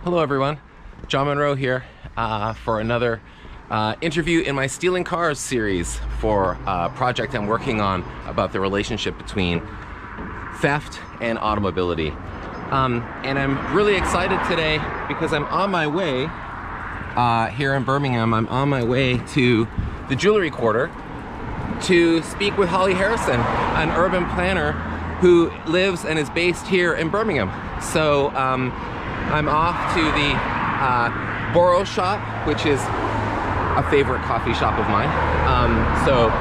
Hello everyone, John Munro here for another interview in my Stealing Cars series for a project I'm working on about the relationship between theft and automobility. And I'm really excited today because I'm on my way here in Birmingham. I'm on my way to the Jewelry Quarter to speak with Holly Harrison, an urban planner who lives and is based here in Birmingham. So I'm off to the Borough Shop, which is a favorite coffee shop of mine. So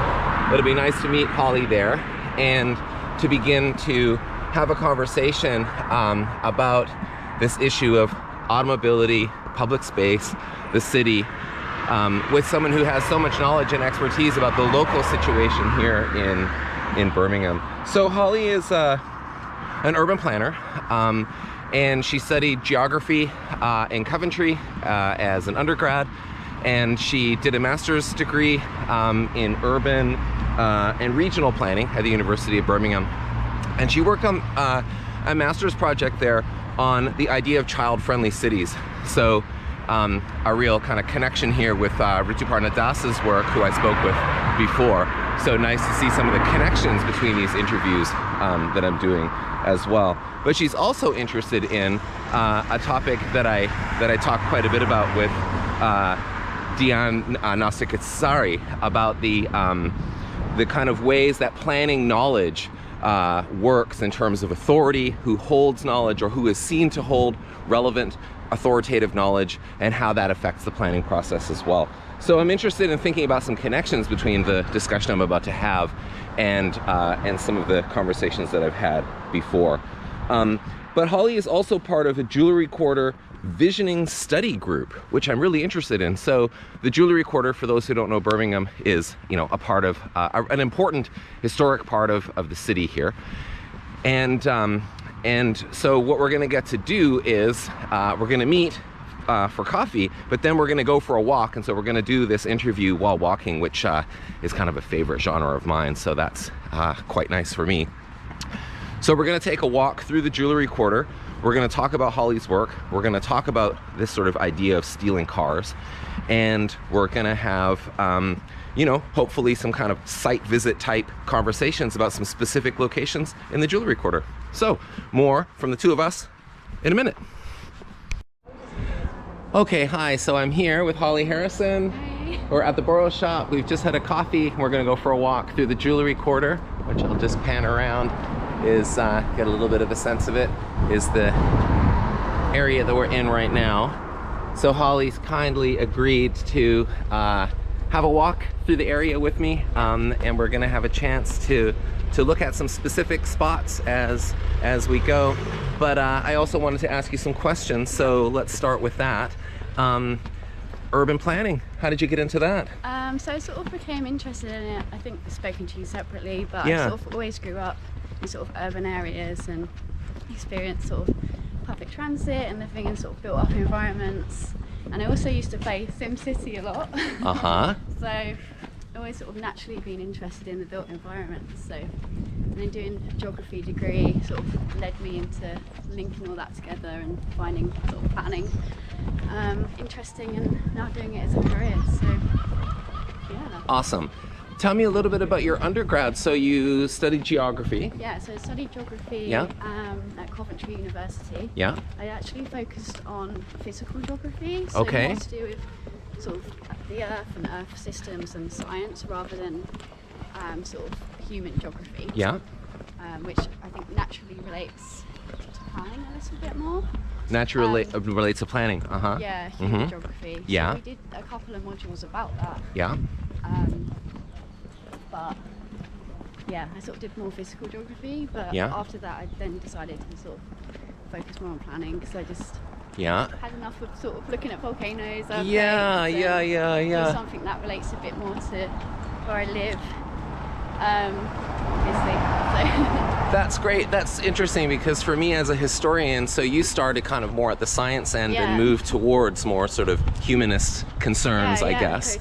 it'll be nice to meet Holly there and to begin to have a conversation about this issue of automobility, public space, the city, with someone who has so much knowledge and expertise about the local situation here in Birmingham. So Holly is an urban planner, and she studied geography in Coventry as an undergrad, and she did a master's degree in urban and regional planning at the University of Birmingham. And she worked on a master's project there on the idea of child-friendly cities. So a real kind of connection here with Ritu Parnadas's work, who I spoke with before. So nice to see some of the connections between these interviews that I'm doing as well. But she's also interested in a topic that I talk quite a bit about with Diane Nastikitsari, about the kind of ways that planning knowledge works in terms of authority, who holds knowledge or who is seen to hold relevant authoritative knowledge, and how that affects the planning process as well. So I'm interested in thinking about some connections between the discussion I'm about to have and some of the conversations that I've had before. But Holly is also part of a Jewelry Quarter visioning study group, which I'm really interested in. So the Jewelry Quarter, for those who don't know Birmingham, is a part of an important historic part of the city here. And so what we're going to get to do is we're going to meet for coffee, but then we're going to go for a walk. And so we're going to do this interview while walking, which is kind of a favorite genre of mine. So that's quite nice for me. So we're going to take a walk through the Jewelry Quarter. We're going to talk about Holly's work. We're going to talk about this sort of idea of stealing cars. And we're going to have, hopefully some kind of site visit type conversations about some specific locations in the Jewelry Quarter. So more from the two of us in a minute. Okay, hi. So I'm here with Holly Harrison. Hi. We're at the Borough Shop. We've just had a coffee. We're going to go for a walk through the Jewelry Quarter, which I'll just pan around. Is get a little bit of a sense of it, is the area that we're in right now. So Holly's kindly agreed to have a walk through the area with me, and we're gonna have a chance to look at some specific spots as we go. But I also wanted to ask you some questions, so let's start with that. Urban planning, how did you get into that? So I sort of became interested in it. I think I've spoken to you separately, but Yeah. I sort of always grew up in sort of urban areas and experienced sort of public transit and living in sort of built up environments. And I also used to play SimCity a lot. So I've always sort of naturally been interested in the built environments. So, and then doing a geography degree sort of led me into linking all that together and finding sort of planning interesting, and now doing it as a career. So yeah. Awesome. Tell me a little bit about your undergrad. So you studied geography. Yeah, so I studied geography Yeah. At Coventry University. Yeah. I actually focused on physical geography, so Okay. more to do with sort of the Earth and Earth systems and science, rather than sort of human geography. Yeah. Which I think naturally relates to planning a little bit more. Naturally relates to planning. Yeah, human Mhm. geography. Yeah. So we did a couple of modules about that. Yeah. But yeah, I sort of did more physical geography, but Yeah. after that I then decided to sort of focus more on planning, because I just Yeah. had enough of sort of looking at volcanoes. Yeah, earthquakes, and do something that relates a bit more to where I live, obviously. So. That's great. That's interesting, because for me as a historian, so you started kind of more at the science end Yeah. and moved towards more sort of humanist concerns, I guess.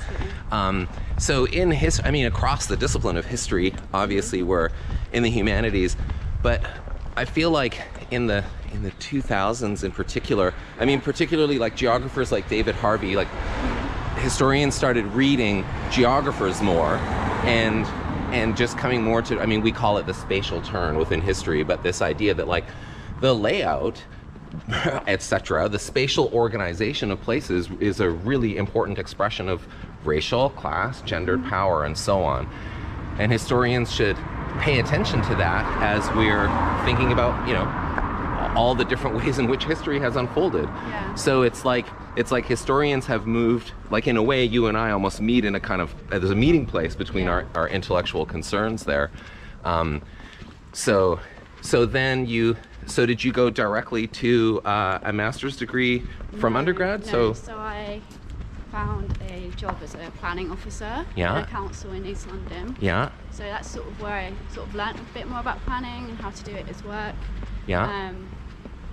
Totally. So in history, I mean, across the discipline of history, obviously we're in the humanities, but I feel like in the in the 2000s in particular, I mean, particularly like geographers like David Harvey, like historians started reading geographers more and just coming more to, I mean, we call it the spatial turn within history, but this idea that like the layout, etc., the spatial organization of places is a really important expression of racial, class, gendered power, and so on. And historians should pay attention to that as we're thinking about, you know, all the different ways in which history has unfolded. Yeah. So it's like historians have moved, like in a way you and I almost meet in a kind of, there's a meeting place between our intellectual concerns there. So did you go directly to a master's degree from undergrad? No, so I found a job as a planning officer Yeah. at a council in East London. Yeah, So that's sort of where I sort of learnt a bit more about planning and how to do it as work. yeah,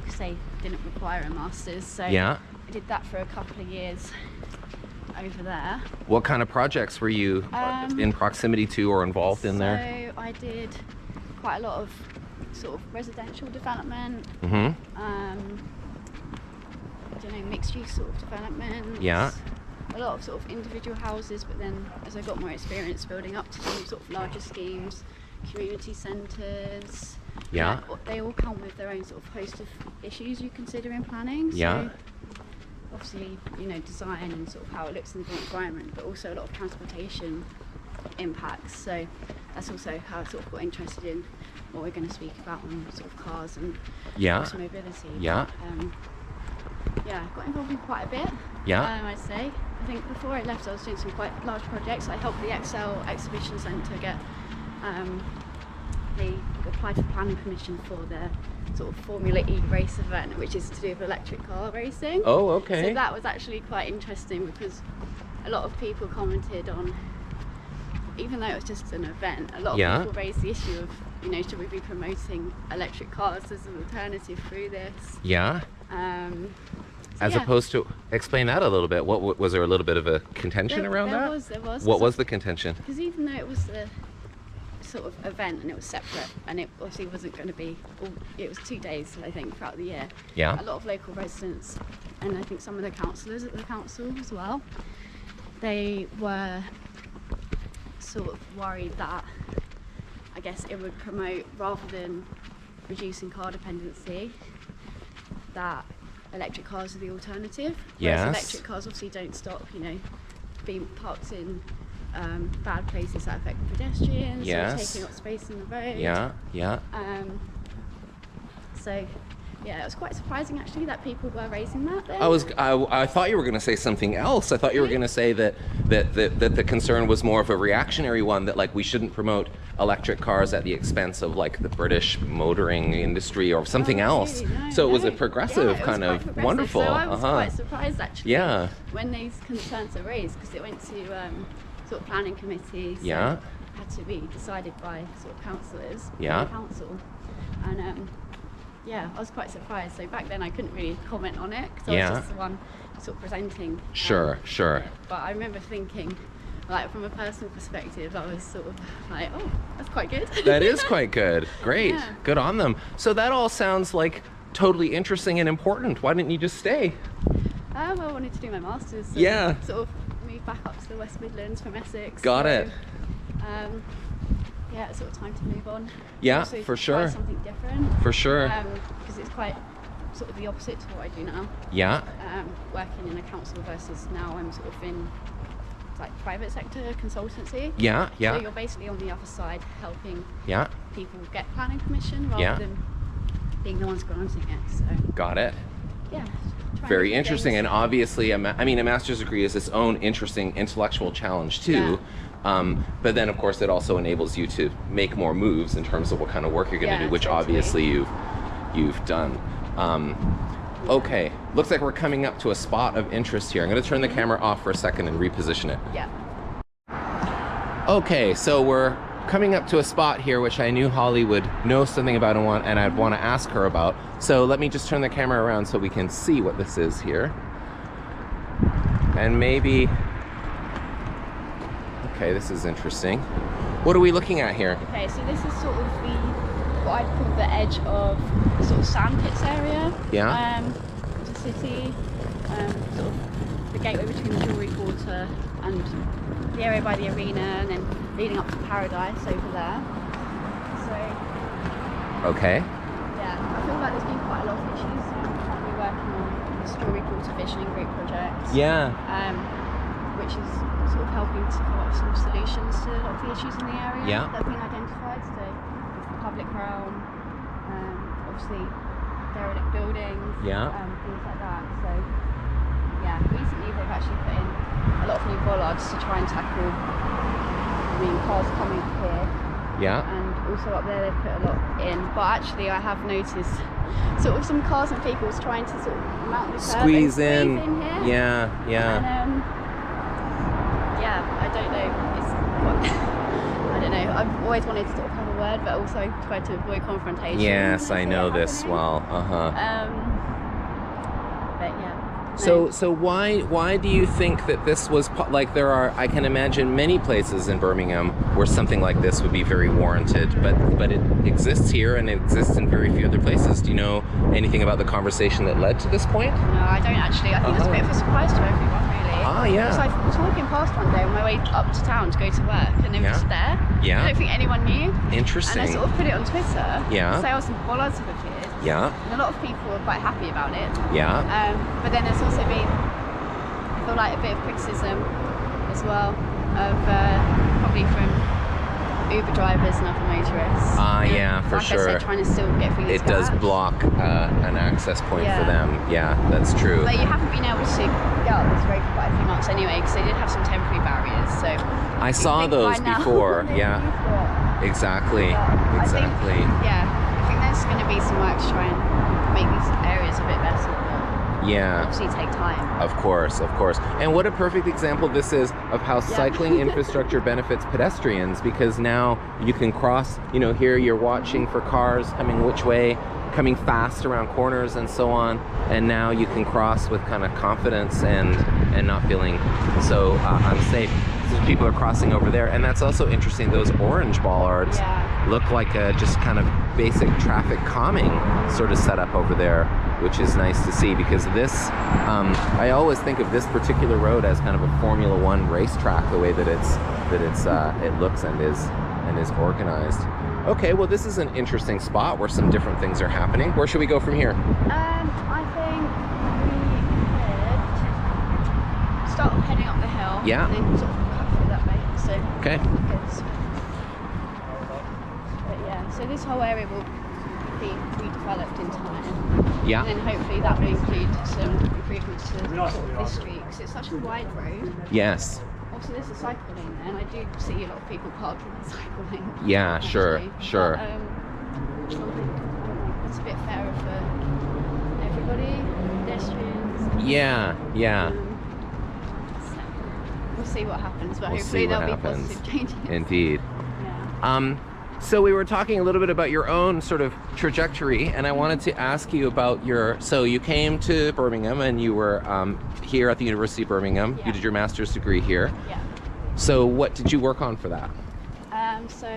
Because they didn't require a master's, so yeah. I did that for a couple of years over there. What kind of projects were you in proximity to or involved in there? So I did quite a lot of sort of residential development, Mm-hmm. I don't know, mixed use sort of development. Yeah. A lot of sort of individual houses, but then as I got more experience building up to some sort of larger schemes, community centres. Yeah. They all come with their own sort of host of issues you consider in planning. Yeah. So obviously, you know, design and sort of how it looks in the built environment, but also a lot of transportation impacts. So that's also how I sort of got interested in what we're going to speak about on sort of cars and mobility. Yeah. Yeah, got involved in quite a bit. Yeah. I'd say. I think before I left, I was doing some quite large projects. I helped the Excel Exhibition Centre get. They applied for planning permission for their sort of Formula E race event, which is to do with electric car racing. Oh, okay. So that was actually quite interesting because a lot of people commented on, even though it was just an event, a lot of people raised the issue of, you know, should we be promoting electric cars as an alternative through this? Yeah. As yeah. opposed to, explain that a little bit. What was there a little bit of a contention around that? There was. What was the contention? Because even though it was a sort of event and it was separate and it obviously wasn't going to be, it was 2 days I think throughout the year. Yeah. A lot of local residents and I think some of the councillors at the council as well, they were sort of worried that I guess it would promote, rather than reducing car dependency, that electric cars are the alternative. Yes. Whereas electric cars obviously don't stop, you know, being parked in bad places that affect pedestrians, or taking up space in the road. Yeah, yeah. So yeah, it was quite surprising actually that people were raising that then. I thought you were going to say something else. I thought you were going to say that the concern was more of a reactionary one, that like we shouldn't promote electric cars at the expense of like the British motoring industry or something else. Really? No, so it was a no. progressive Yeah, it was kind quite of progressive. wonderful. So I was quite surprised actually. Yeah. When these concerns are raised, because it went to sort of planning committees. So Yeah. had to be decided by sort of councillors. Yeah. In the council, and yeah, I was quite surprised. So back then I couldn't really comment on it because I was just the one sort of presenting. Sure. it. But I remember thinking, like from a personal perspective, I was sort of like, oh, that's quite good. That is quite good. Great. Yeah. Good on them. So that all sounds like totally interesting and important. Why didn't you just stay? Well, I wanted to do my masters. So Yeah. Sort of move back up to the West Midlands from Essex. Got it. Yeah, it's sort of time to move on. Yeah, Also for try sure. something different. For sure. Because it's quite sort of the opposite to what I do now. Yeah. Working in a council versus now I'm sort of in like private sector consultancy. Yeah. Yeah. So you're basically on the other side helping Yeah. people get planning permission rather than being the ones granting it. So Got it. yeah. trying Very different interesting, things. and obviously, a master's degree is its own interesting intellectual challenge too. But then, of course, it also enables you to make more moves in terms of what kind of work you're going to Yeah, do, which totally. obviously you've done. Okay, looks like we're coming up to a spot of interest here. I'm going to turn the camera off for a second and reposition it. Yeah. Okay, so we're coming up to a spot here which I knew Holly would know something about and I'd want to ask her about. So let me just turn the camera around so we can see what this is here. And maybe... Okay, this is interesting. What are we looking at here? Okay, so this is sort of what what I'd call the edge of the sort of sandpits area. Yeah. Of the city, sort of the gateway between the Jewellery Quarter and the area by the arena, and then leading up to Paradise over there. So. Okay. Yeah, I feel like there's been quite a lot of issues. So I'm currently working on the Jewellery Quarter Visioning Group project. Yeah. Which is sort of helping to come up with some solutions to a lot of the issues in the area that have been identified. So the public realm, obviously derelict buildings, things like that. So yeah, recently they've actually put in a lot of new bollards to try and tackle, cars coming up here. Yeah. And also up there they've put a lot in. But actually I have noticed sort of some cars and vehicles trying to sort of mount the curb Squeeze and in here. Yeah. And I don't know. I don't know. I've always wanted to sort of have a word, but also tried to avoid confrontation. Yes, I know this well. But yeah. So why do you think that this was like there are? I can imagine many places in Birmingham where something like this would be very warranted, but it exists here and it exists in very few other places. Do you know anything about the conversation that led to this point? No, I don't actually. I think it's a bit of a surprise to everyone, really. Ah, yeah. Because I was walking past one day on my way up to town to go to work, and it was there. Yeah. I don't think anyone knew. Interesting. And I sort of put it on Twitter. Yeah. Sales and bollards have appeared. Yeah. And a lot of people were quite happy about it. Yeah. But then there's also been, I feel like, a bit of criticism as well of probably from Uber drivers and other motorists. Yeah, for sure. I said, trying to still get through this It does block an access point for them. Yeah, that's true. But you haven't been able to get up this road for quite a few months anyway, because they did have some temporary barriers. So I saw those before. Yeah. Exactly. I think there's going to be some work to try and make these areas a bit better. Yeah. Obviously take time. Of course. And what a perfect example this is of how cycling infrastructure benefits pedestrians, because now you can cross, here you're watching for cars coming which way, coming fast around corners and so on, and now you can cross with kind of confidence and not feeling so unsafe. So people are crossing over there, and that's also interesting. Those orange bollards look like a just kind of basic traffic calming sort of setup over there, which is nice to see, because this, I always think of this particular road as kind of a Formula One racetrack, the way that it looks and is organized. Okay, well this is an interesting spot where some different things are happening. Where should we go from here? I think we could start heading up the hill. Yeah. And then sort of cut through that way. So okay. But yeah, so this whole area will be redeveloped in time. Yeah. And then hopefully that will include some improvements to sort of this street, because it's such a wide road. Yes. Also, there's a cycle lane there, and I do see a lot of people parking in the cycle lane. Yeah, sure. But, it's a bit fairer for everybody, pedestrians. Yeah. So we'll see what happens, but hopefully there'll be positive changes. Indeed. Yeah. So we were talking a little bit about your own sort of trajectory, and I wanted to ask you about so you came to Birmingham and you were here at the University of Birmingham. Yeah. You did your master's degree here. Yeah. So what did you work on for that? So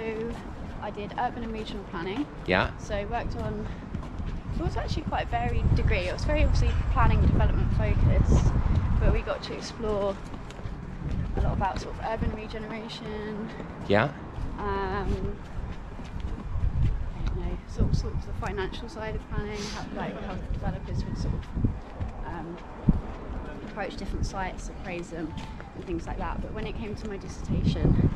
I did urban and regional planning. Yeah. So I worked on, it was actually quite a varied degree. It was very obviously planning and development focused, but we got to explore a lot about sort of urban regeneration. Yeah. Sort of the financial side of planning, how developers would sort of approach different sites, appraise them, and things like that. But when it came to my dissertation,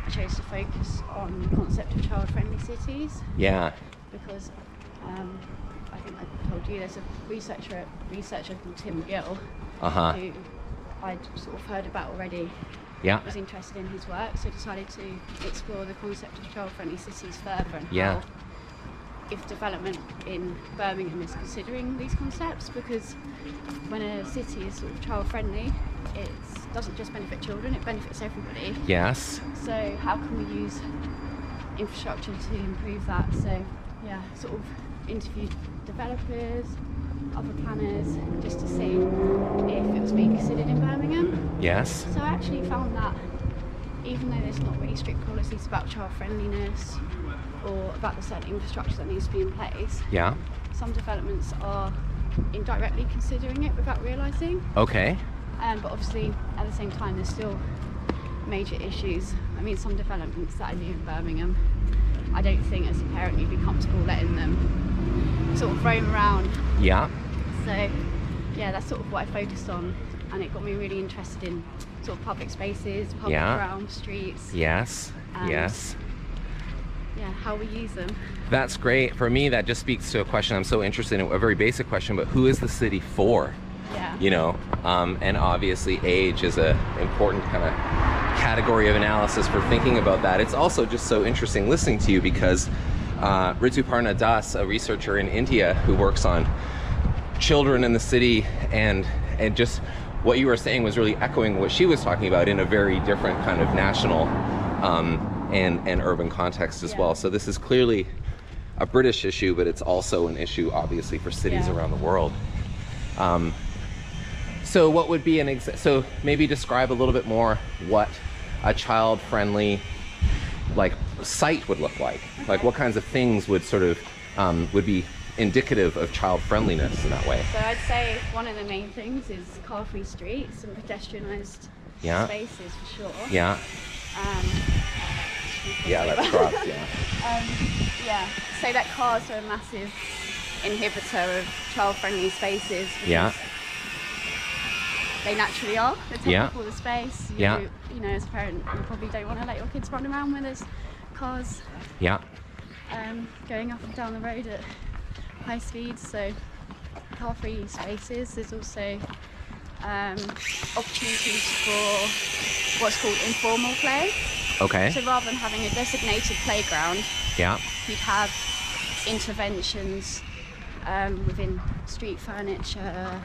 I chose to focus on the concept of child-friendly cities. Yeah. Because I think I told you there's a researcher called Tim Gill, who I'd sort of heard about already. Yeah. Was interested in his work, so decided to explore the concept of child-friendly cities further, and how, if development in Birmingham is considering these concepts, because when a city is sort of child-friendly, it doesn't just benefit children, it benefits everybody. Yes. So how can we use infrastructure to improve that? So yeah, sort of interviewed developers, other planners, just to see if it was being considered in Birmingham. Yes. So I actually found that even though there's not really strict policies about child friendliness, or about the certain infrastructure that needs to be in place. Yeah. Some developments are indirectly considering it without realising. Okay. But obviously, at the same time, there's still major issues. I mean, some developments that I knew in Birmingham, I don't think as a parent you'd be comfortable letting them sort of roam around. Yeah. So, yeah, that's sort of what I focused on, and it got me really interested in sort of public spaces, public realms, streets. Yes. Yes. Yeah, how we use them. That's great. For me, that just speaks to a question I'm so interested in, a very basic question, but who is the city for? Yeah. You know, and obviously age is a important kind of category of analysis for thinking about that. It's also just so interesting listening to you because Rituparna Das, a researcher in India who works on children in the city, and just what you were saying was really echoing what she was talking about in a very different kind of national and urban context as well. So this is clearly a British issue, but it's also an issue obviously for cities around the world. So what would be so maybe describe a little bit more what a child-friendly like site would look like. Like what kinds of things would sort of would be indicative of child-friendliness in that way? So I'd say one of the main things is car-free streets and pedestrianised spaces for sure. Yeah. That's cross, yeah. So that cars are a massive inhibitor of child-friendly spaces. Yeah. They naturally are. They take up all the space. You know, as a parent, you probably don't want to let your kids run around when there's cars. Yeah. Going up and down the road at high speeds. So car-free spaces. There's also opportunities for what's called informal play. Okay. So rather than having a designated playground, you'd have interventions within street furniture,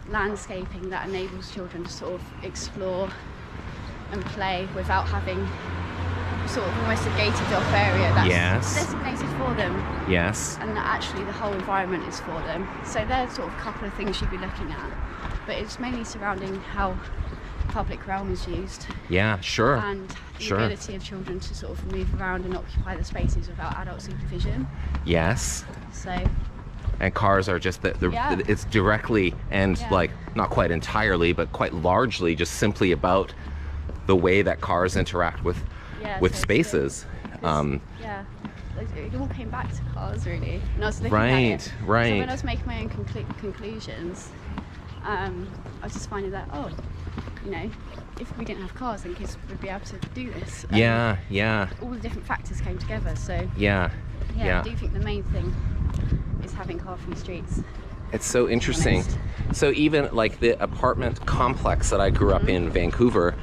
landscaping that enables children to sort of explore and play without having sort of almost a gated off area that's designated for them. Yes. And that actually the whole environment is for them. So there's sort of a couple of things you'd be looking at. But it's mainly surrounding how public realm is used. Yeah, sure. And the ability of children to sort of move around and occupy the spaces without adult supervision. Yes. So. And cars are just it's directly and like not quite entirely, but quite largely just simply about the way that cars interact with spaces. It all came back to cars really. And I was looking at it. So when I was making my own conclusions, I was just finding that you know, if we didn't have cars, then kids would be able to do this. All the different factors came together. So I do think the main thing is having car-free streets. It's so interesting. So even like the apartment complex that I grew up in Vancouver,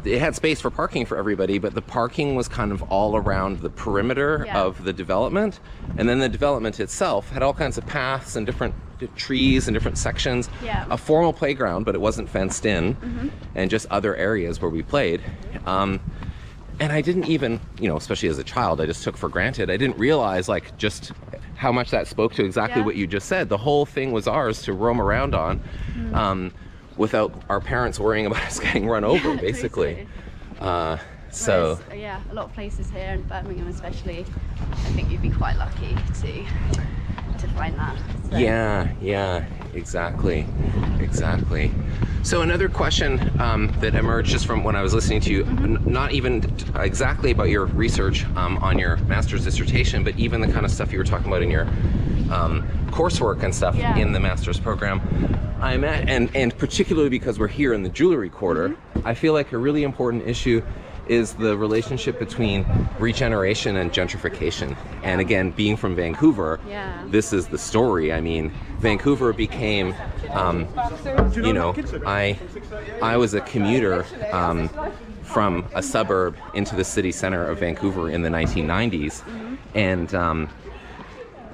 it had space for parking for everybody, but the parking was kind of all around the perimeter of the development. And then the development itself had all kinds of paths and different trees and different sections. A formal playground, but it wasn't fenced in, and just other areas where we played. And I didn't even, you know, especially as a child, I just took for granted. I didn't realize like just how much that spoke to exactly what you just said. The whole thing was ours to roam around on without our parents worrying about us getting run over, basically. Whereas, a lot of places here in Birmingham especially, I think you'd be quite lucky to find that. So. Yeah, exactly. So another question that emerged just from when I was listening to you, not even exactly about your research on your master's dissertation, but even the kind of stuff you were talking about in your coursework and stuff in the master's program, and particularly because we're here in the jewelry quarter, I feel like a really important issue is the relationship between regeneration and gentrification. And again, being from Vancouver, this is the story. I mean, Vancouver became, you know, I was a commuter from a suburb into the city center of Vancouver in the 1990s, and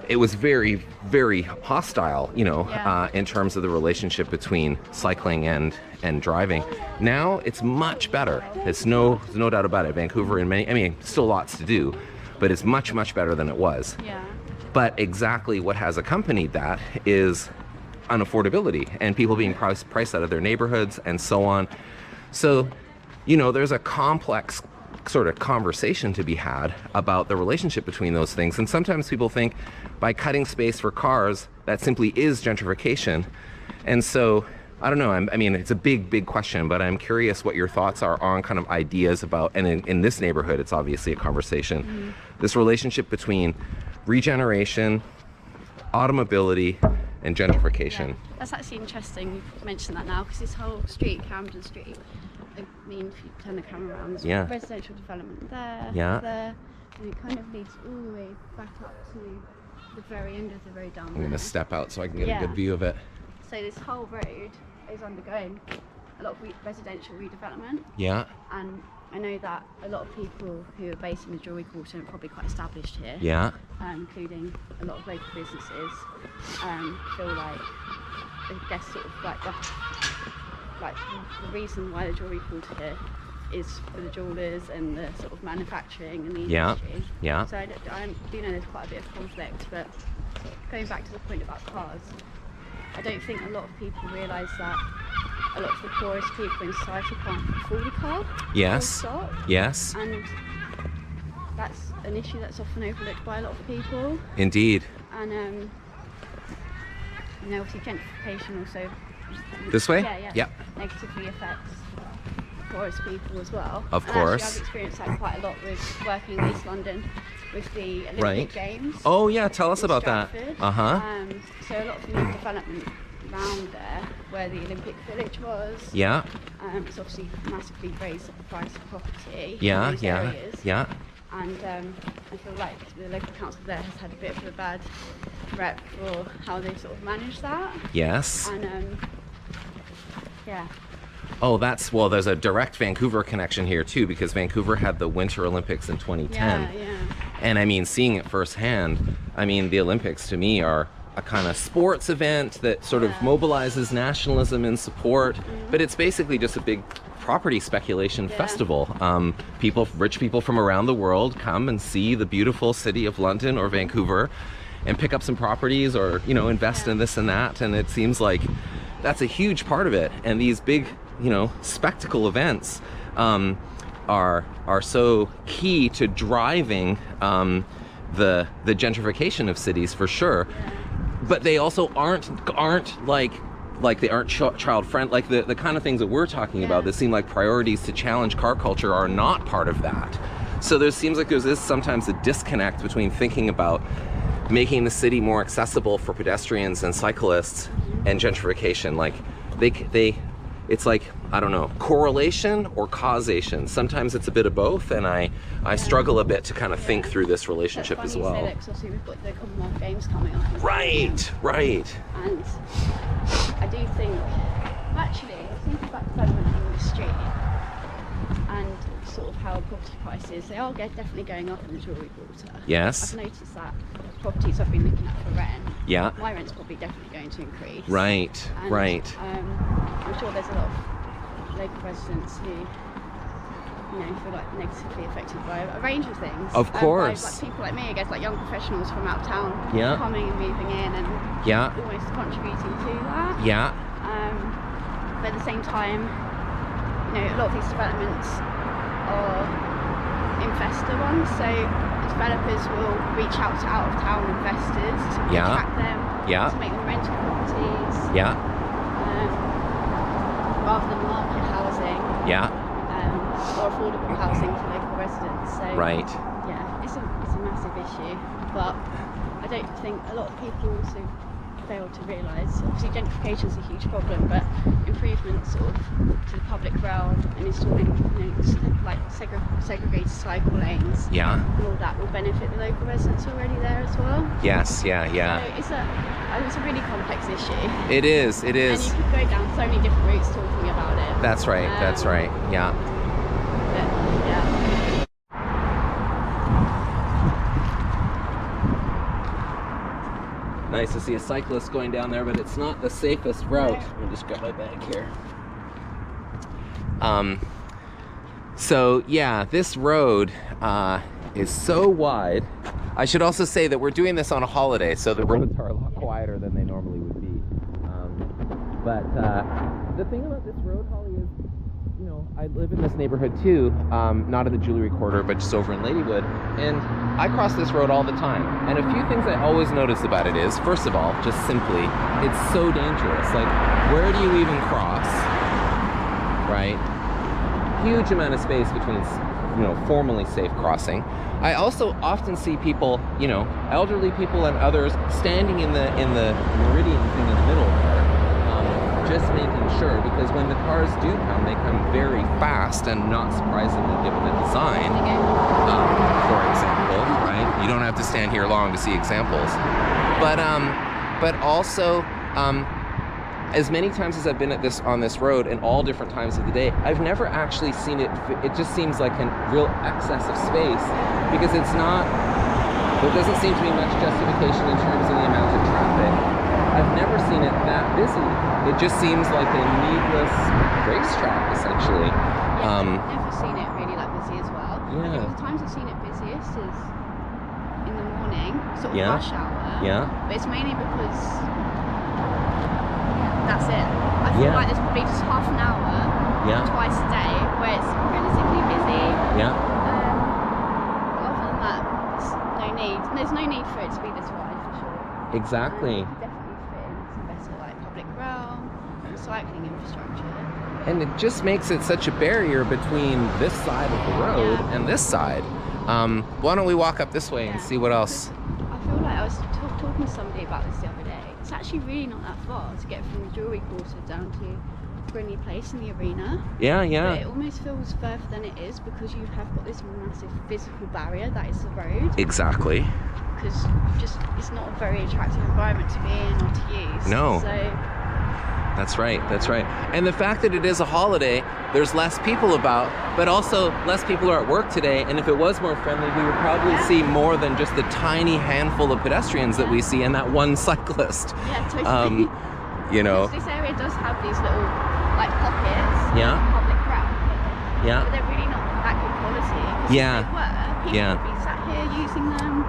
it was very, very hostile, you know, in terms of the relationship between cycling and driving. Now it's much better. It's no doubt about it. Vancouver, still lots to do, but it's much, much better than it was. But exactly what has accompanied that is unaffordability and people being priced out of their neighborhoods and so on. So, you know, there's a complex sort of conversation to be had about the relationship between those things. And sometimes people think by cutting space for cars, that simply is gentrification. And so, I don't know, I mean, it's a big question, but I'm curious what your thoughts are on kind of ideas about, and in this neighborhood, it's obviously a conversation, this relationship between regeneration, automobility, and gentrification. Yeah. That's actually interesting you mentioned that now, because this whole street, Camden Street, I mean, if you turn the camera around, there's residential development there, there, and it kind of leads all the way back up to the very end of the road down there. I'm going to step out so I can get a good view of it. So this whole road is undergoing a lot of residential redevelopment. Yeah. And I know that a lot of people who are based in the Jewellery Quarter are probably quite established here. Yeah. Including a lot of local businesses, feel like, I guess, sort of like the reason why the Jewellery Quarter here is for the jewellers and the sort of manufacturing and the industry. Yeah. So I do know there's quite a bit of conflict, but going back to the point about cars, I don't think a lot of people realise that a lot of the poorest people in society can't afford a car. Yes. Yes. And that's an issue that's often overlooked by a lot of people. Indeed. And you know, obviously gentrification also. This way? Yeah. Negatively affects poorest people as well. Of course. Actually, I've experienced that quite a lot with working in East London with the Olympic Games. Oh yeah, tell us about Stratford. that. So a lot of new development around there, where the Olympic Village was. Yeah. It's obviously massively raised the price of property. Yeah. In those areas. Yeah. And I feel like the local council there has had a bit of a bad rep for how they sort of manage that. Yes. And yeah. Oh, well, there's a direct Vancouver connection here too, because Vancouver had the Winter Olympics in 2010. Yeah. And I mean, seeing it firsthand, I mean, the Olympics to me are a kind of sports event that sort of mobilizes nationalism and support, but it's basically just a big property speculation festival. Rich people from around the world come and see the beautiful city of London or Vancouver and pick up some properties or, you know, invest in this and that. And it seems like that's a huge part of it. And these big, you know, spectacle events are so key to driving the gentrification of cities for sure. But they also aren't like they aren't child friendly. Like the kind of things that we're talking about that seem like priorities to challenge car culture are not part of that. So there seems like there's sometimes a disconnect between thinking about making the city more accessible for pedestrians and cyclists and gentrification. Like it's like, I don't know, correlation or causation. Sometimes it's a bit of both, and I struggle a bit to kind of think through this relationship as well. That's funny you say that, 'cause obviously we've got the Commonwealth Games coming up. Right. And I do think, actually, thinking about development in the street and sort of how property prices, they are definitely going up in the Jewellery Quarter. Yes. I've noticed that properties I've been looking at for rent, Yeah. my rent's probably definitely going to increase. Right. And, Right. I'm sure there's a lot of local residents who, you know, feel like negatively affected by a range of things. Of course. By, like people like me, I guess, like young professionals from out of town coming and moving in and almost contributing to that. Yeah. But at the same time, you know, a lot of these developments are investor ones, so developers will reach out to out-of-town investors to attract them, to make them rental properties, rather than market housing, or affordable housing for local residents. So yeah, it's a massive issue, but I don't think a lot of people also fail to realise. Obviously, gentrification is a huge problem, but improvements sort of to the public realm and installing, you know, like segregated cycle lanes, and all that will benefit the local residents already there as well. Yes. Yeah. So it's a really complex issue. It is. And you could go down so many different routes talking about it. That's right. That's right. Yeah. But, yeah. Nice to see a cyclist going down there, but it's not the safest route. Let me just grab my bag here. So yeah, this road is so wide. I should also say that we're doing this on a holiday, so the roads are a lot quieter than they normally would be. But the thing about this road, Holly, is, you know, I live in this neighborhood too, not in the jewelry quarter, but just over in Ladywood, and I cross this road all the time. And a few things I always notice about it is, first of all, just simply, it's so dangerous. Like, where do you even cross, right? Huge amount of space between, formally safe crossing. I also often see people, elderly people and others standing in the meridian thing in the middle there, just making sure, because when the cars do come, they come very fast, and not surprisingly given the design, for example, right? You don't have to stand here long to see examples. But also, as many times as I've been on this road in all different times of the day, I've never actually seen it. It just seems like a real excess of space, because there doesn't seem to be much justification in terms of the amount of traffic. I've never seen it that busy. It just seems like a needless racetrack, essentially. Yeah, I've never seen it really that busy as well. Yeah. I think the times I've seen it busiest is in the morning, sort of rush hour. Yeah. But it's mainly because that's it. I feel like there's probably just half an hour, twice a day, where it's relatively busy. Yeah. Other than that, there's no need for it to be this wide, for sure. Exactly. Definitely fit in some better public realm and cycling infrastructure. And it just makes it such a barrier between this side of the road and this side. Why don't we walk up this way and see what else? I feel like I was talking to somebody about this the other day. It's actually really not that far to get from the jewelry quarter down to Brindley Place in the arena. Yeah. But it almost feels further than it is, because you have got this massive physical barrier that is the road. Exactly. Because it's not a very attractive environment to be in or to use. No. So That's right. And the fact that it is a holiday, there's less people about, but also less people are at work today, and if it was more friendly, we would probably see more than just the tiny handful of pedestrians that we see and that one cyclist. Yeah, totally. This area does have these little pockets of public realm. But they're really not that good quality. Yeah. If they were, people would be sat here using them.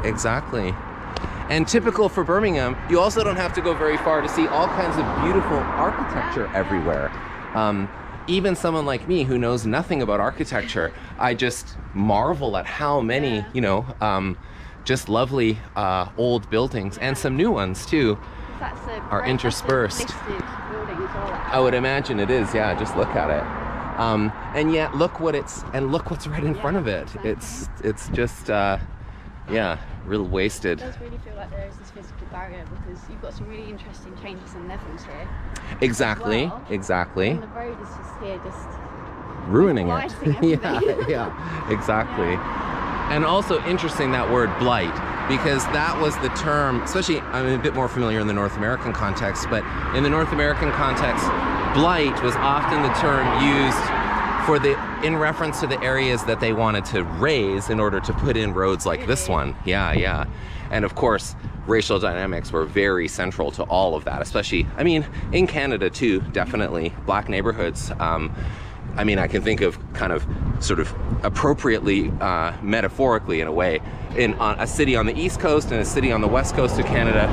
Exactly. And typical for Birmingham, you also don't have to go very far to see all kinds of beautiful architecture everywhere. Even someone like me who knows nothing about architecture, I just marvel at how many, just lovely old buildings, and some new ones too, are interspersed. I would imagine it is, just look at it. And yet look what's right in front of it. It's just, real wasted. It does really feel like there is this physical barrier, because you've got some really interesting changes in levels here. Exactly. And the road is just here, ruining it. Everything. Exactly. And also interesting, that word blight, because that was the term, especially I'm a bit more familiar in the North American context, but in the North American context, blight was often the term used in reference to the areas that they wanted to raise in order to put in roads like this one. Yeah. And of course, racial dynamics were very central to all of that, especially, in Canada too, definitely. Black neighborhoods, I can think of kind of sort of appropriately, metaphorically in a way, in a city on the East Coast and a city on the West Coast of Canada,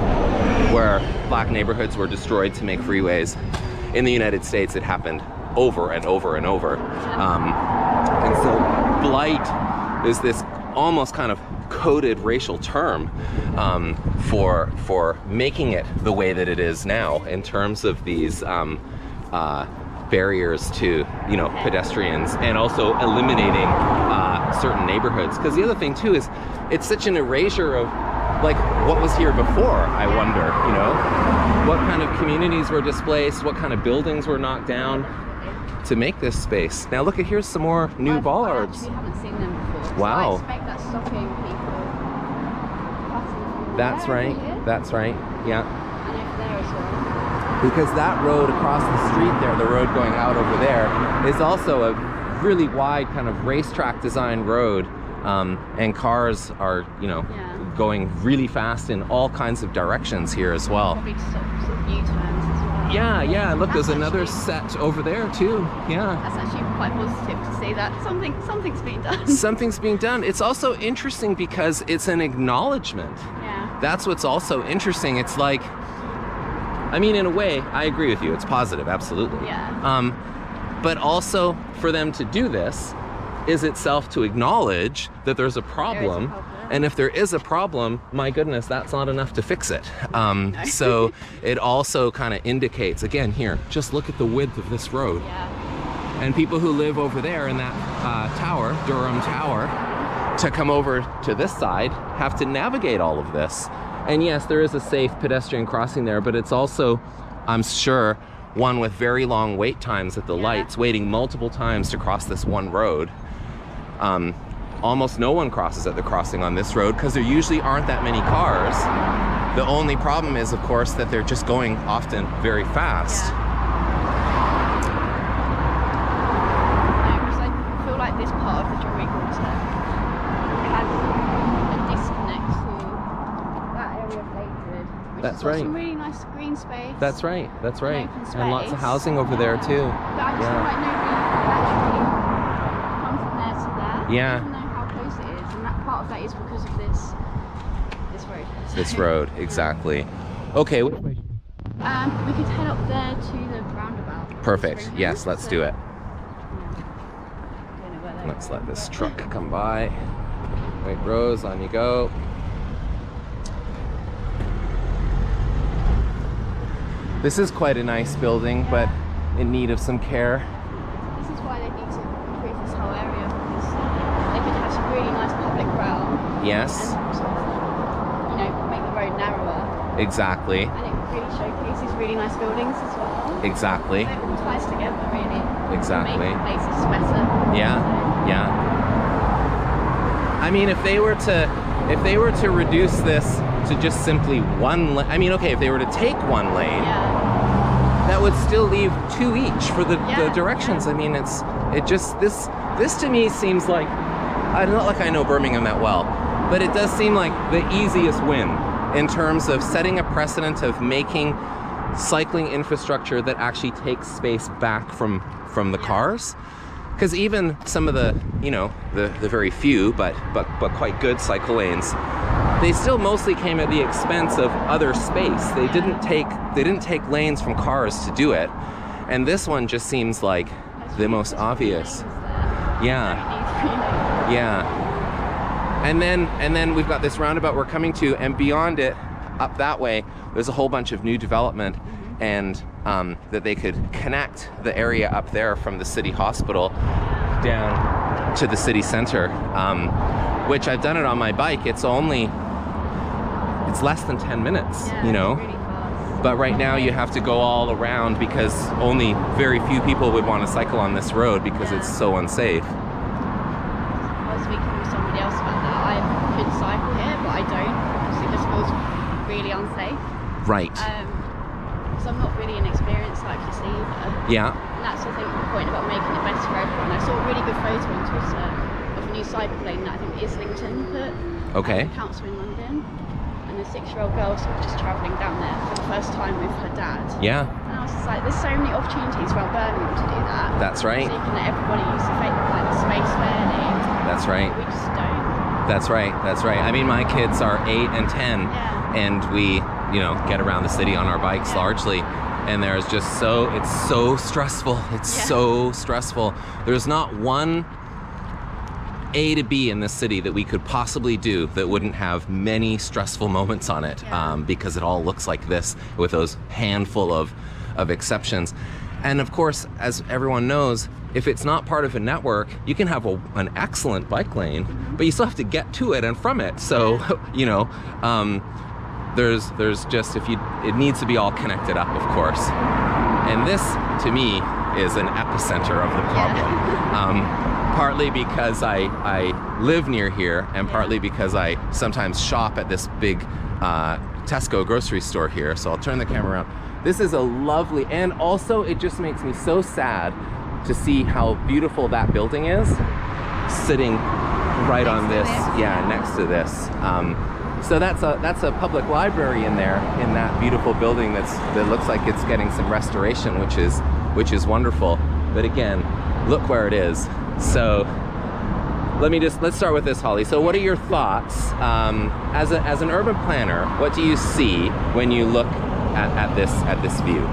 where black neighborhoods were destroyed to make freeways. In the United States, it happened over and over and over. And so blight is this almost kind of coded racial term for making it the way that it is now in terms of these barriers to pedestrians, and also eliminating certain neighborhoods. Because the other thing too is it's such an erasure of what was here before. I wonder, what kind of communities were displaced, what kind of buildings were knocked down to make this space. Now look, here's some more new bollards. I haven't seen them before. Wow. So I expect that's stopping people passing from That's right. Yeah. And over there as well. Because that road across the street there, the road going out over there, is also a really wide kind of racetrack design road, and cars are, going really fast in all kinds of directions here as well. Probably stop some U-turns as well. Yeah. Look, there's another set over there too. Yeah. That's actually quite positive to see that something's being done. Something's being done. It's also interesting because it's an acknowledgement. Yeah. That's what's also interesting. It's in a way, I agree with you. It's positive, absolutely. Yeah. But also for them to do this is itself to acknowledge that there's a problem. And if there is a problem, my goodness, that's not enough to fix it. So it also kind of indicates, again, here, just look at the width of this road. Yeah. And people who live over there in that tower, Durham Tower, to come over to this side have to navigate all of this. And yes, there is a safe pedestrian crossing there, but it's also, I'm sure, one with very long wait times at the lights, waiting multiple times to cross this one road. Almost no one crosses at the crossing on this road because there usually aren't that many cars. The only problem is, of course, that they're just going often very fast. I feel like this part of the Drury Quarter has a disconnect to that area of Lakewood, which That's has got right. some really nice green space. That's right, that's right. Open space. And lots of housing over there too. But I just feel like nobody actually comes from there to there. Yeah. Even though how close it is, and that part of that is because of this road. This road, exactly. Okay. We could head up there to the roundabout. Perfect. Yes, let's do it. Don't know where they're Let's going, let this but- truck come by. Wait, Rose, on you go. This is quite a nice building, but in need of some care. This is why they need to improve this whole area, because they could have some really nice public realm Yes, and sort of, make the road narrower, exactly, and it really showcases really nice buildings as well. exactly, So it all ties together really. exactly. Make places better. Yeah, yeah. I mean, if they were to reduce this to just simply one lane, I mean, okay, if they were to take one lane, that would still leave two each for the directions. I mean, this to me seems like, not like I know Birmingham that well, but it does seem like the easiest win in terms of setting a precedent of making cycling infrastructure that actually takes space back from the cars. Because even some of the very few but quite good cycle lanes, they still mostly came at the expense of other space. They didn't take lanes from cars to do it, and this one just seems like the most obvious. Yeah, yeah. And then we've got this roundabout we're coming to, and beyond it, up that way, there's a whole bunch of new development, and that they could connect the area up there from the city hospital down to the city center, which I've done it on my bike. It's less than 10 minutes, It's really fast. But right now you have to go all around because only very few people would want to cycle on this road because it's so unsafe. I was speaking with somebody else about that. I could cycle here, but I don't because it just feels really unsafe. Right. Because I'm not really an experienced cyclist either. Yeah. And that's I think the point about making it better for everyone. I saw a really good photo on Twitter of a new cycle lane that I think Islington put. Okay. The council in London. And the 6-year-old girl sort of just travelling down there for the first time with her dad. Yeah. And I was just like, there's so many opportunities around Birmingham to do that. That's right. So you can let everybody use the space fairly. That's right. We just don't. That's right. That's right. I mean, my kids are 8 and 10, and we, get around the city on our bikes largely. And there's just it's so stressful. It's so stressful. There's not one A to B in this city that we could possibly do that wouldn't have many stressful moments on it, because it all looks like this with those handful of exceptions. And of course, as everyone knows, if it's not part of a network, you can have an excellent bike lane, but you still have to get to it and from it. So, there's just, it needs to be all connected up, of course. And this, to me, is an epicenter of the problem. Partly because I live near here, and partly because I sometimes shop at this big Tesco grocery store here. So I'll turn the camera around. This is a lovely, and also it just makes me so sad to see how beautiful that building is, sitting right on this, next to this. So that's a public library in there, in that beautiful building that looks like it's getting some restoration, which is wonderful. But again, look where it is. So let's start with this, Holly. So what are your thoughts as an urban planner? What do you see when you look at this view?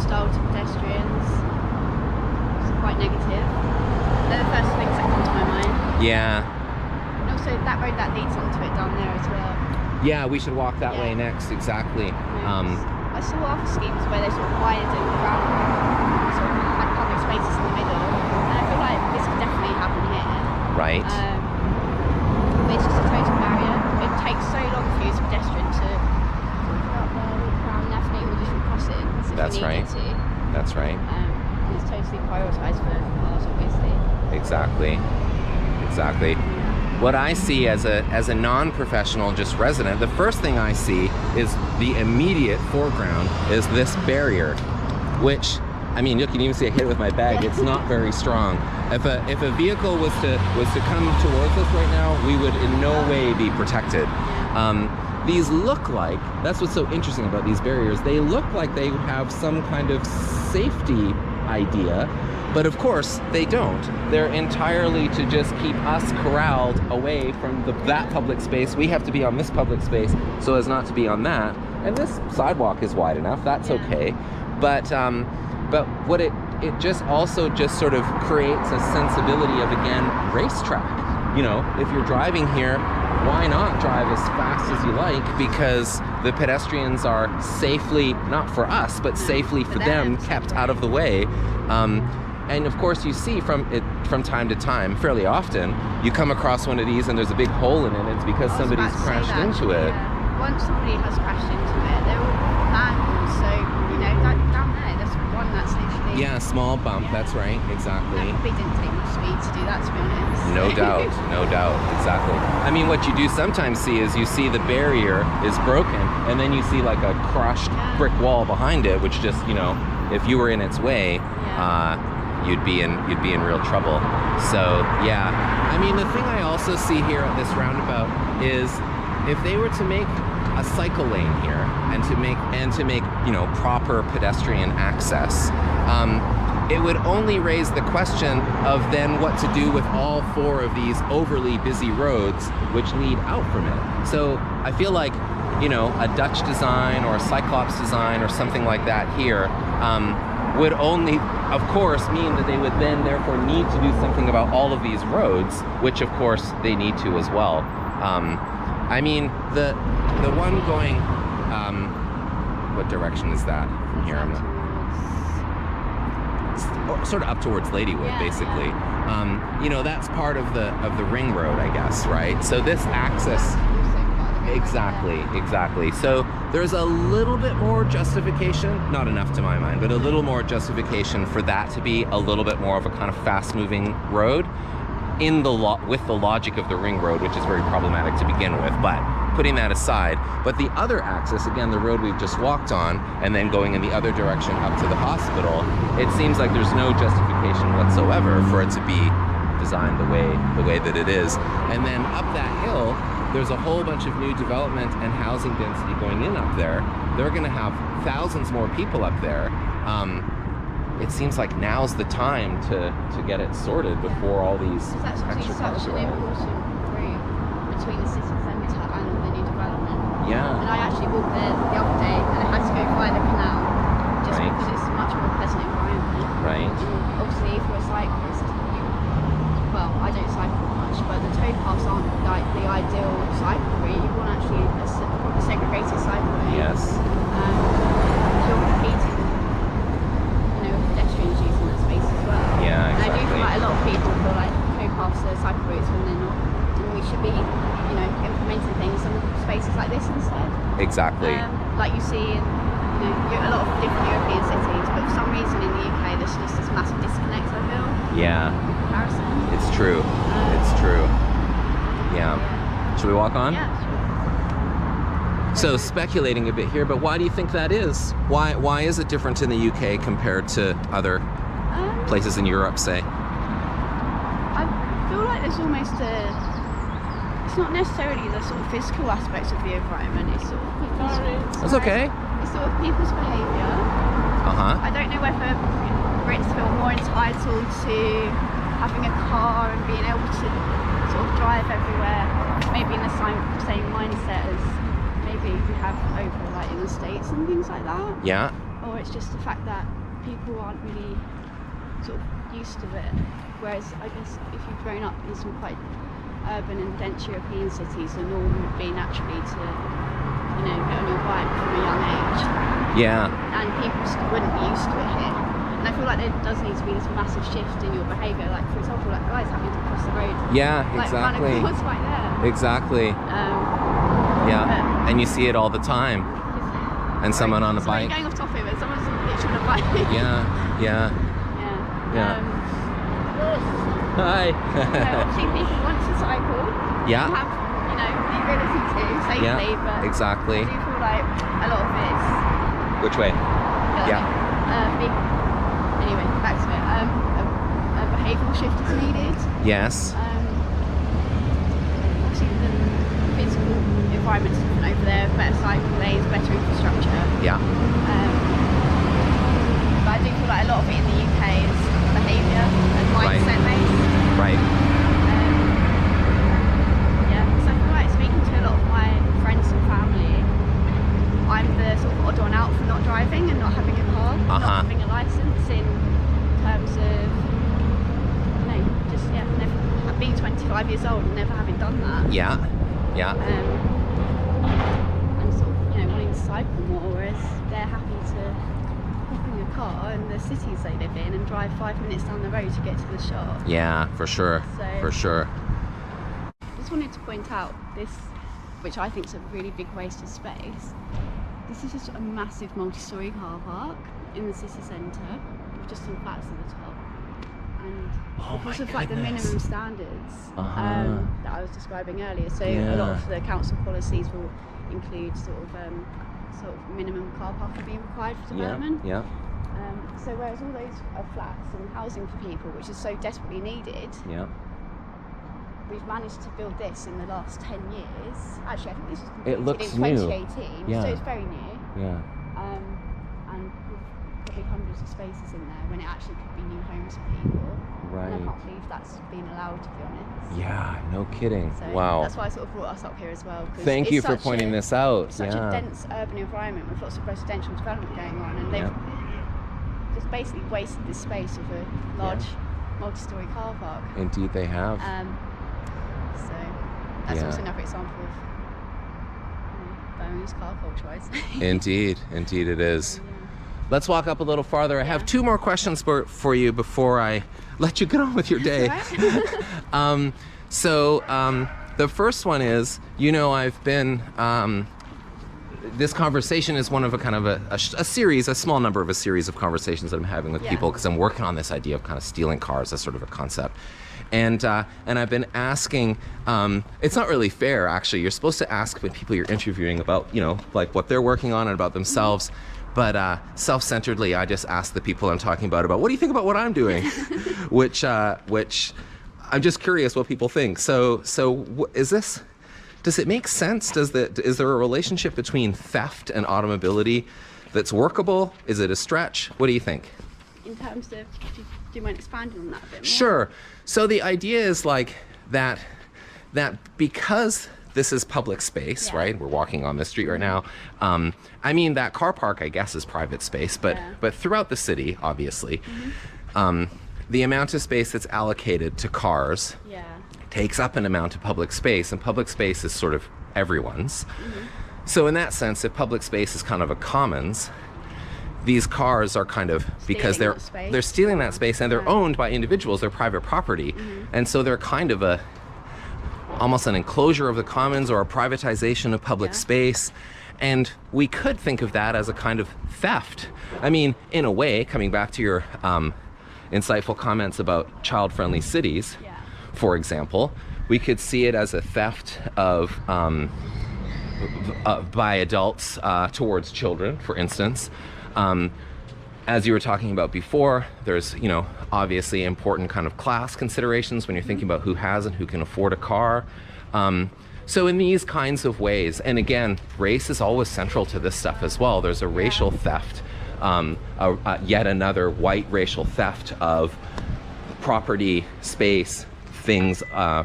hostile to pedestrians. It's quite negative. They're the first things that come to my mind. Yeah. And also that road that leads onto it down there as well. Yeah, we should walk that way next, exactly. I saw other schemes where they sort of widened around, sort of had public spaces in the middle, and I feel like this could definitely happen here. Right. But it's just a total barrier. It takes so long for you as a pedestrian to sort of go up there, walk around, navigate all different crossings if That's you right. needed to. That's right. And it's totally prioritised for cars, obviously. Exactly. Exactly. What I see as a non-professional, just resident, the first thing I see is the immediate foreground is this barrier, which, I mean, you can even see I hit it with my bag. It's not very strong. If a vehicle was to come towards us right now, we would in no way be protected. These look like, that's what's so interesting about these barriers, they look like they have some kind of safety idea, but of course they don't. They're entirely to just keep us corralled away from that public space. We have to be on this public space so as not to be on that. And this sidewalk is wide enough, that's okay. But what it just also just sort of creates a sensibility of, again, racetrack. You know, if you're driving here, why not drive as fast as you like? Because the pedestrians are safely, not for us, but safely for them, kept out of the way. And of course you see from time to time, fairly often, you come across one of these and there's a big hole in it. It's because somebody's crashed into it. Yeah. Once somebody has crashed into it, they're all mangled. So, you know, down there, there's one that's literally... Yeah, small bump, that's right, exactly. That probably didn't take much speed to do that, to be honest. No doubt, no doubt, exactly. I mean, what you do sometimes see is you see the barrier is broken, and then you see like a crushed brick wall behind it, which just, you know, if you were in its way, you'd be in real trouble. So yeah, I mean, the thing I also see here at this roundabout is if they were to make a cycle lane here and to make you know, proper pedestrian access, it would only raise the question of then what to do with all four of these overly busy roads which lead out from it. So I feel like, you know, a Dutch design or a Cyclops design or something like that here would only, of course, mean that they would then therefore need to do something about all of these roads, which of course they need to as well. I mean, the one going, what direction is that from here? I'm not, sort of up towards Ladywood, basically. You know, that's part of the ring road, I guess, right? So this access, exactly. So there's a little bit more justification, not enough to my mind, but a little more justification for that to be a little bit more of a kind of fast-moving road with the logic of the ring road, which is very problematic to begin with. But putting that aside, but the other axis, again, the road we've just walked on, and then going in the other direction up to the hospital, it seems like there's no justification whatsoever for it to be designed the way that it is. And then up that hill, there's a whole bunch of new development and housing density going in up there. They're going to have thousands more people up there. It seems like now's the time to get it sorted before all these extra cars such an important route between the city centre and the new development. Yeah. And I actually walked there the other day and I had to go via the canal just because it's a much more pleasant environment. Right. And obviously, if you're a cyclist, well, I don't cycle much, but the towpaths aren't like the ideal cycle route. You want actually a segregated cycle route. Yes. You're competing, you know, with pedestrians using that space as well. Yeah, exactly. And I do feel like a lot of people feel like towpaths are cycle routes when they're not. And we should be, you know, implementing things in spaces like this instead. Exactly. Like you see in, you know, a lot of different European cities, but for some reason in the UK there's just this massive disconnect, I feel. Yeah. Comparison. It's true. It's true. Yeah. Should we walk on? Yeah, sure. So speculating a bit here, but why do you think that is? Why is it different in the UK compared to other places in Europe, say? I feel like there's almost it's not necessarily the sort of physical aspects of the environment, it's sort of people's... That's okay. It's sort of people's behaviour. I don't know whether Brits feel more entitled to having a car and being able to sort of drive everywhere, maybe in the same mindset as maybe we have over like in the States and things like that. Yeah. or it's just the fact that people aren't really sort of used to it. Whereas I guess if you've grown up in some quite urban and dense European cities, the norm would be naturally to, you know, get on your bike from a young age. Yeah. And people just wouldn't be used to it here. And I feel like there does need to be this massive shift in your behaviour. Like, for example, like guys having to cross the road. Yeah, like, exactly. Kind of right there. Exactly. Yeah. And you see it all the time. And someone on a bike. Going off topic, but someone's literally on a bike. Yeah. Hi. Obviously, people want to cycle. Yeah. Have, you know, the ability to safely, but exactly. I do feel like a lot of it is. Which way? Anyway, back to it. A behavioural shift is needed. Yes. Obviously, the physical environment's different over there. Better cycle lanes, better infrastructure. Yeah. But I do feel like a lot of it in the UK is behaviour and mindset based. Right. So I feel like speaking to a lot of my friends and family, I'm the sort of odd one out for not driving and not having a car, not having a licence in terms of, you know, just never being 25 years old and never having done that. Yeah. And sort of, you know, wanting to cycle more, whereas they're happy to hop in a car in the cities they live in and drive 5 minutes down the road to get to the shop. Yeah, for sure. For sure. I just wanted to point out this, which I think is a really big waste of space. This is just a massive multi-storey car park in the city centre with just some flats at the top. And because of like the minimum standards that I was describing earlier, so a lot of the council policies will include sort of minimum car parking being required for development. So whereas all those are flats and housing for people, which is so desperately needed, we've managed to build this in the last 10 years. Actually, I think this was completed in 2018, so it's very new. And with probably hundreds of spaces in there when it actually could be new homes for people. And I can't believe that's been allowed, to be honest. Yeah, no kidding. So wow. That's why I sort of brought us up here as well. Thank you for pointing this out. It's such a dense urban environment with lots of residential development going on, and they've just basically wasted this space of a large multi-storey car park. Indeed they have. So that's also another example of Birmingham's car culture, I'd say. Indeed it is. Let's walk up a little farther. I have two more questions for you before I let you get on with your day. The first one is, you know, I've been, this conversation is one of a series, a small number of a series of conversations that I'm having with people, because I'm working on this idea of kind of stealing cars as sort of a concept. And I've been asking, it's not really fair, actually. You're supposed to ask when people you're interviewing about, you know, like what they're working on and about themselves. But self-centeredly, I just ask the people I'm talking about what do you think about what I'm doing? which I'm just curious what people think. So does it make sense? Is there a relationship between theft and automobility that's workable? Is it a stretch? What do you think? In terms of, do you mind expanding on that a bit more? Sure. So the idea is like that because this is public space, right? We're walking on the street right now. I mean, that car park, I guess, is private space, but throughout the city, obviously, the amount of space that's allocated to cars takes up an amount of public space, and public space is sort of everyone's. So in that sense, if public space is kind of a commons, these cars are kind of, because they're stealing that space, and they're owned by individuals, they're private property, and so they're kind of almost an enclosure of the commons or a privatization of public space. And we could think of that as a kind of theft. I mean, in a way, coming back to your insightful comments about child-friendly cities, for example, we could see it as a theft of by adults towards children, for instance. As you were talking about before, there's, you know, obviously important kind of class considerations when you're thinking about who has and who can afford a car. So in these kinds of ways, and again, race is always central to this stuff as well. There's a racial theft, yet another white racial theft of property, space, things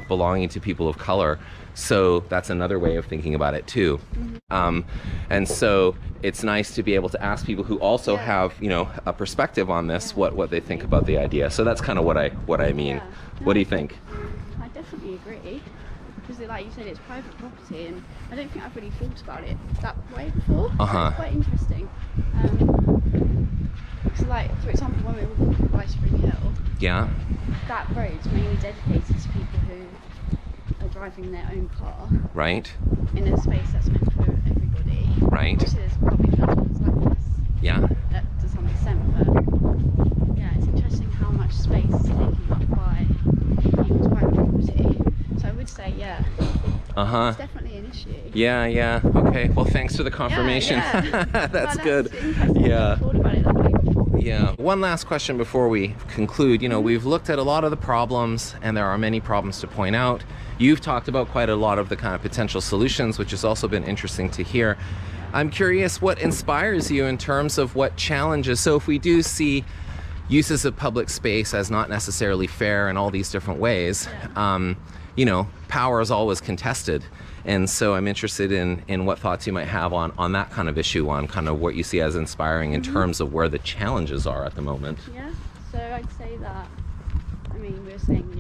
belonging to people of color. So that's another way of thinking about it too. And so it's nice to be able to ask people who also have, you know, a perspective on this, what they think about the idea. So that's kind of what I mean. Yeah. What do you think? I definitely agree, because like you said, it's private property, and I don't think I've really thought about it that way before. It's quite interesting. So like, for example, when we were walking by Spring Hill, that road's mainly dedicated to people who are driving their own car. Right. In a space that's meant for everybody. Right. Obviously there's public transport like this. Yeah. To some extent, but yeah, it's interesting how much space is taken up by people's private property. So I would say, it's definitely an issue. Yeah. Okay. Well, thanks for the confirmation. That's good. Yeah. I thought about it that way before. Yeah. One last question before we conclude. You know, we've looked at a lot of the problems, and there are many problems to point out. You've talked about quite a lot of the kind of potential solutions, which has also been interesting to hear. I'm curious what inspires you in terms of what challenges. So if we do see uses of public space as not necessarily fair in all these different ways, you know, power is always contested. And so I'm interested in what thoughts you might have on that kind of issue, on kind of what you see as inspiring in terms of where the challenges are at the moment. Yeah, so I'd say that, I mean, we were saying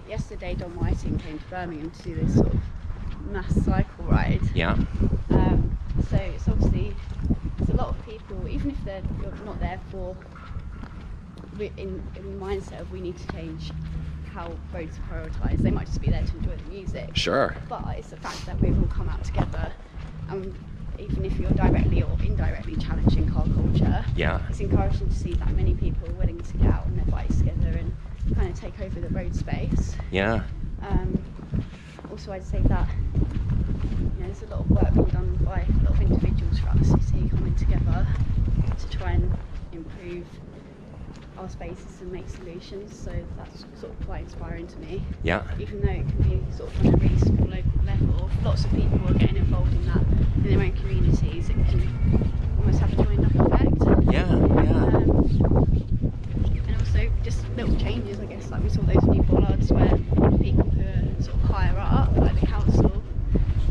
yesterday Don Whiting came to Birmingham to do this sort of mass cycle ride. Yeah. So it's obviously, there's a lot of people, even if they're not there for, in the mindset of we need to change how roads are prioritised, they might just be there to enjoy the music. Sure. But it's the fact that we've all come out together, and even if you're directly or indirectly challenging car culture, it's encouraging to see that many people are willing to get out on their bikes together and kind of take over the road space. Yeah. Also, I'd say that, you know, there's a lot of work being done by a lot of individuals throughout the city coming together to try and improve our spaces and make solutions. So that's sort of quite inspiring to me. Yeah. Even though it can be sort of on a really small local level, if lots of people are getting involved in that in their own communities, it can almost have a joined up effect. Yeah. And also just little changes, I guess, like we saw those new bollards where people who are sort of higher up, like the council,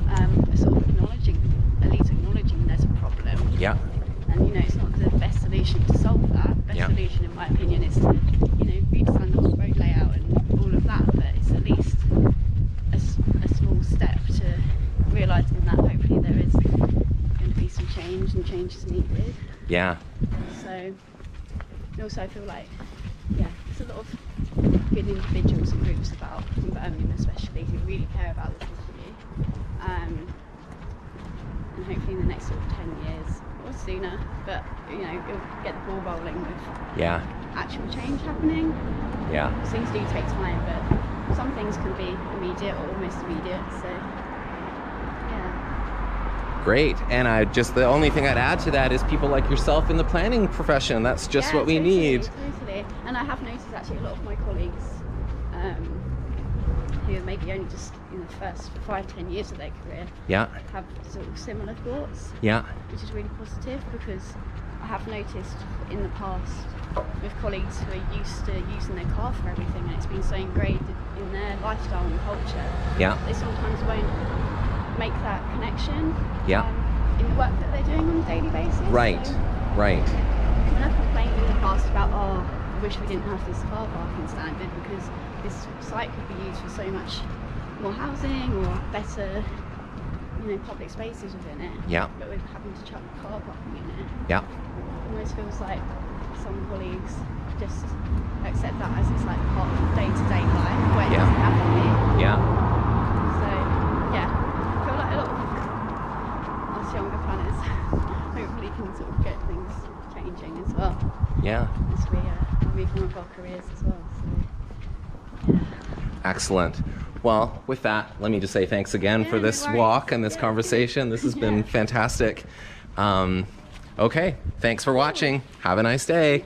are sort of at least acknowledging there's a problem. Yeah. And, you know, it's not the best solution to solve that. The best solution, in my opinion, is to, you know, redesign the whole road layout and all of that, but it's at least a small step to realising that hopefully there is going to be some change, and change is needed. Yeah. So, and also I feel like, there's a lot of good individuals and groups about, in Birmingham especially, who really care about this issue. And hopefully in the next sort of 10 years, or sooner, but, you know, it'll get the ball rolling with actual change happening. Things do take time, but some things can be immediate or almost immediate, so Great. And the only thing I'd add to that is people like yourself in the planning profession. That's just what we need. Totally. And I have noticed actually a lot of my colleagues who maybe only just in the first 5-10 years of their career have sort of similar thoughts, which is really positive, because I have noticed in the past with colleagues who are used to using their car for everything, and it's been so ingrained in their lifestyle and culture, they sometimes won't make that connection in the work that they're doing on a daily basis. Right. And I've complained in the past about, I wish we didn't have this car parking standard, because this site could be used for so much more housing or better, you know, public spaces within it. But we're having to chuck car parking in it. It almost feels like some colleagues just accept that as it's like part of day-to-day life, where it doesn't have to be. So I feel like a lot of us younger planners hopefully can sort of get things changing as well. As we move on with our careers as well. So, Excellent. Well, with that, let me just say thanks again for this walk and this conversation. This has been fantastic. Okay, thanks for watching. Have a nice day.